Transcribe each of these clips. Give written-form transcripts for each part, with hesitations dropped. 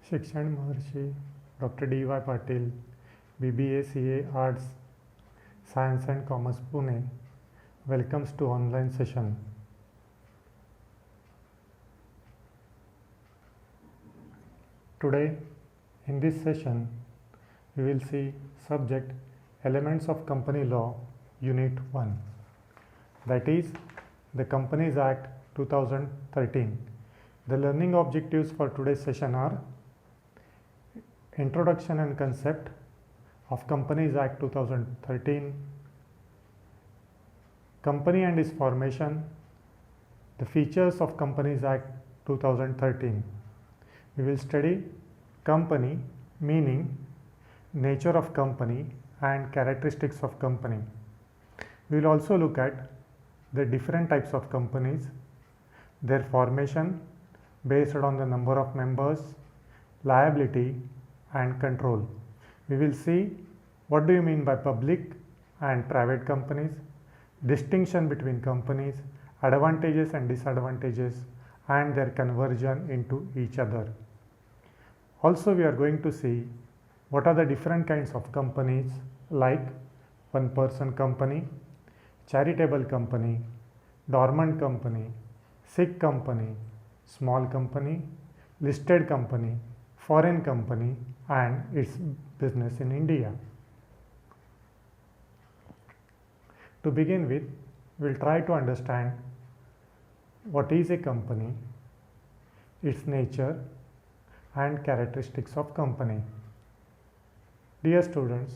शिक्षण महर्षि doctor DY. Patil, BBA CA Arts, Science and Commerce Pune welcomes to online session. Today in this session we will see subject Elements of Company Law Unit 1, that is the Companies Act 2013. The learning objectives for today's session are Introduction and Concept of Companies Act 2013, Company and its formation, the features of Companies Act 2013. We will study company, meaning, nature of company and characteristics of company. We will also look at the different types of companies, their formation based on the number of members, liability and control. We will see what do you mean by public and private companies, distinction between companies, advantages and disadvantages and their conversion into each other. Also we are going to see what are the different kinds of companies like one person company, charitable company, dormant company, sick company, small company, listed company, foreign company and its business in India. To begin with, we will try to understand what is a company, its nature and characteristics of company. Dear students,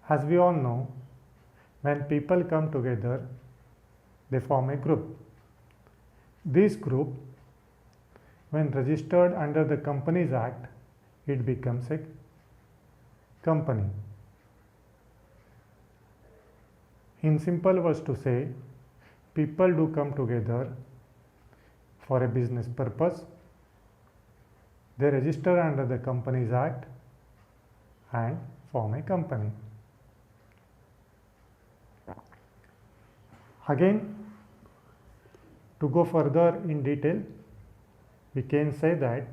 as we all know, when people come together, they form a group. This group, when registered under the Companies Act, it becomes a company. In simple words to say, people do come together for a business purpose. They register under the Companies Act and form a company. Again, to go further in detail, we can say that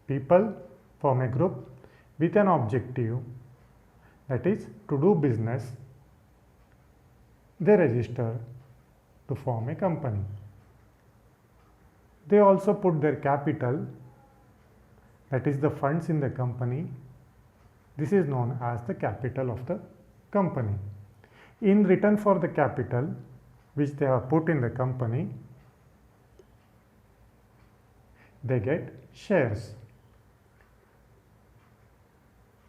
people form a group with an objective, that is to do business. They register to form a company. They also put their capital, that is the funds in the company. This is known as the capital of the company. In return for the capital which they have put in the company, they get shares.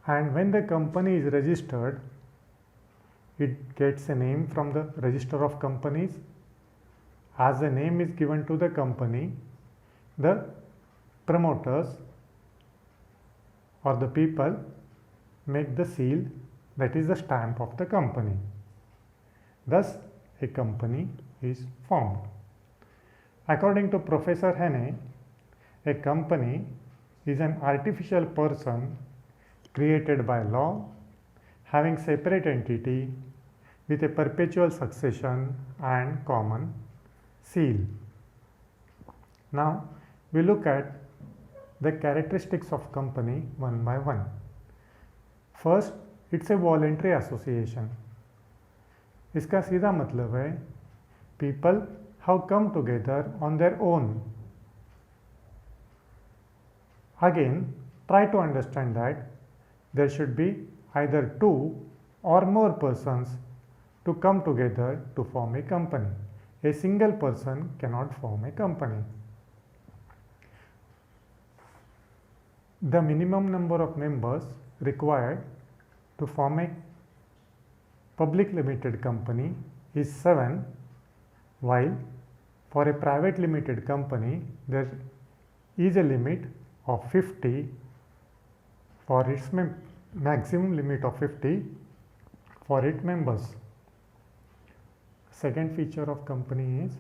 And when the company is registered, it gets a name from the Register of Companies. As the name is given to the company, the promoters or the people make the seal, that is the stamp of the company. Thus, a company is formed. According to Professor Hene, a company is an artificial person created by law, having separate entity with a perpetual succession and common seal. Now, we look at the characteristics of company one by one. First, it's a voluntary association. इसका सीधा मतलब है people have come together on their own. Again, try to understand that there should be either two or more persons to come together to form a company. A single person cannot form a company. The minimum number of members required to form a public limited company is 7, while for a private limited company there is a limit of 50 for its maximum limit of 50 for its members. Second feature of company is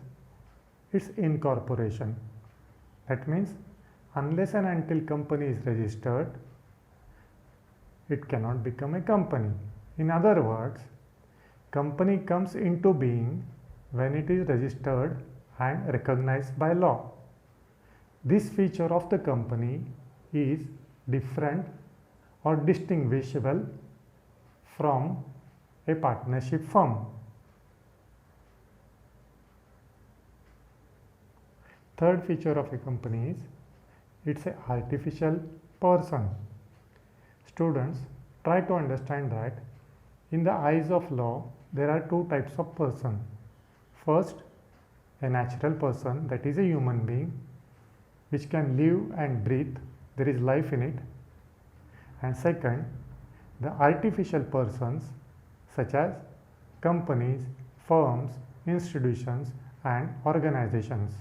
its incorporation. That means unless and until company is registered, it cannot become a company. In other words, company comes into being when it is registered and recognized by law. This feature of the company is different or distinguishable from a partnership firm. Third feature of a company is it's an artificial person. Students, try to understand that in the eyes of law, there are two types of person. First, a natural person, that is a human being, which can live and breathe, there is life in it. And second, the artificial persons such as companies, firms, institutions and organizations.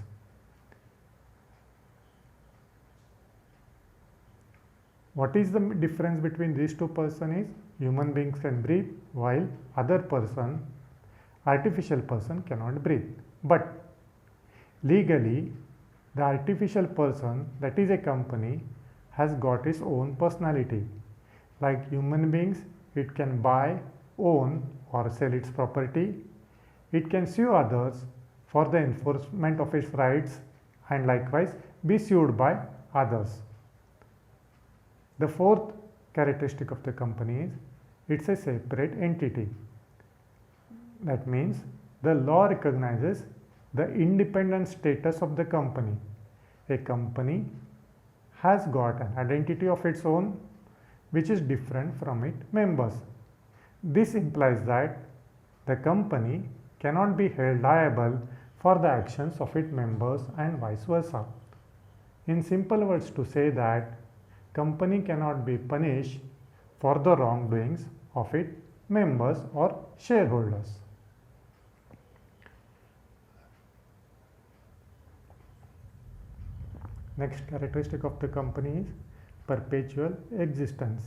What is the difference between these two persons is human beings can breathe while other person, artificial person cannot breathe. But legally, the artificial person, that is a company, has got its own personality. Like human beings, it can buy, own or sell its property. It can sue others for the enforcement of its rights and likewise be sued by others. The fourth characteristic of the company is it's a separate entity. That means the law recognizes the independent status of the company. A company has got an identity of its own which is different from its members. This implies that the company cannot be held liable for the actions of its members and vice versa. In simple words, to say that company cannot be punished for the wrongdoings of its members or shareholders. Next characteristic of the company is perpetual existence.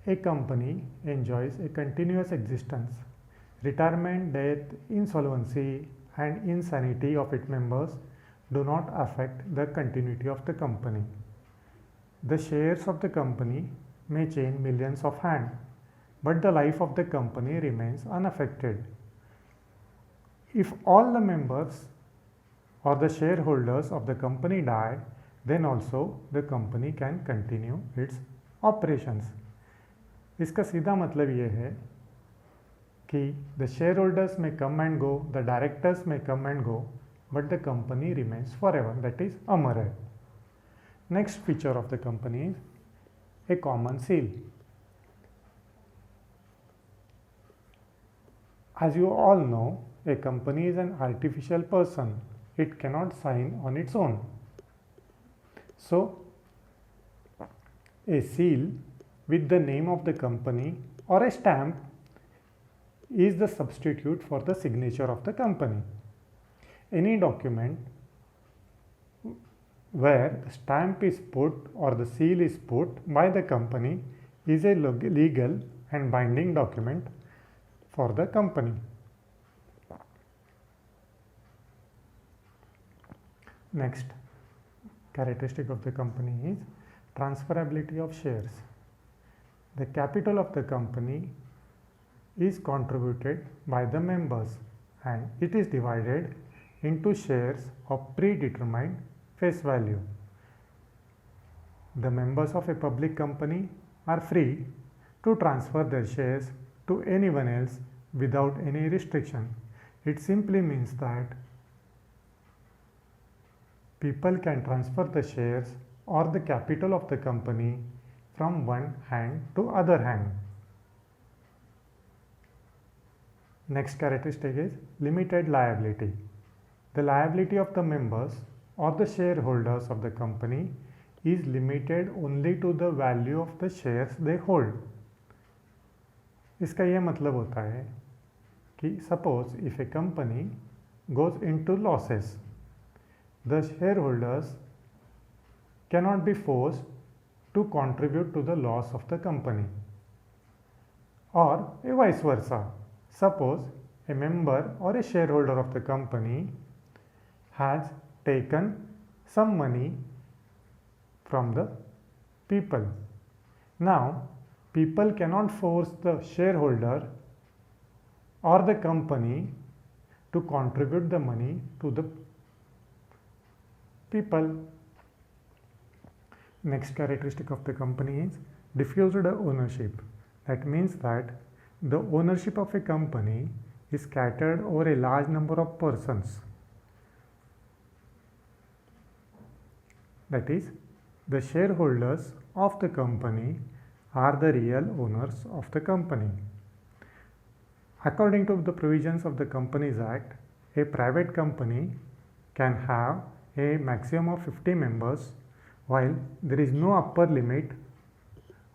A company enjoys a continuous existence. Retirement, death, insolvency and insanity of its members do not affect the continuity of the company. The shares of the company may change millions of hands, but the life of the company remains unaffected. If all the members or the shareholders of the company die, then also the company can continue its operations. इसका सीधा मतलब ये है कि the shareholders may come and go, the directors may come and go, but the company remains forever, that is अमर है. Next feature of the company is a common seal. As you all know, a company is an artificial person. It cannot sign on its own. So, a seal with the name of the company or a stamp is the substitute for the signature of the company. Any document where the stamp is put or the seal is put by the company is a legal and binding document for the company. Next characteristic of the company is transferability of shares. The capital of the company is contributed by the members and it is divided into shares of predetermined face value. The members of a public company are free to transfer their shares to anyone else without any restriction. It simply means that people can transfer the shares or the capital of the company from one hand to other hand. Next characteristic is limited liability. The liability of the members or the shareholders of the company is limited only to the value of the shares they hold. इसका यह मतलब होता है कि suppose if a company goes into losses, the shareholders cannot be forced to contribute to the loss of the company, or vice versa. Suppose a member or a shareholder of the company has taken some money from the people. Now, people cannot force the shareholder or the company to contribute the money to the people. Next characteristic of the company is diffused ownership. That means that the ownership of a company is scattered over a large number of persons. That is, the shareholders of the company are the real owners of the company. According to the provisions of the Companies Act, a private company can have a maximum of 50 members, while there is no upper limit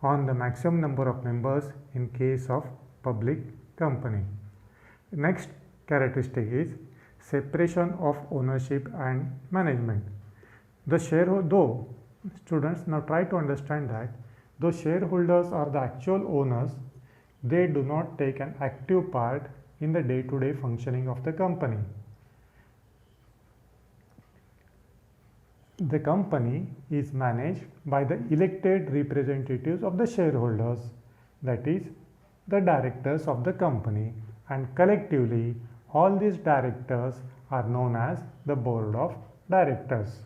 on the maximum number of members in case of public company. Next characteristic is separation of ownership and management. Though students now try to understand that though shareholders are the actual owners, they do not take an active part in the day-to-day functioning of the company. The company is managed by the elected representatives of the shareholders, that is, the directors of the company, and collectively all these directors are known as the board of directors.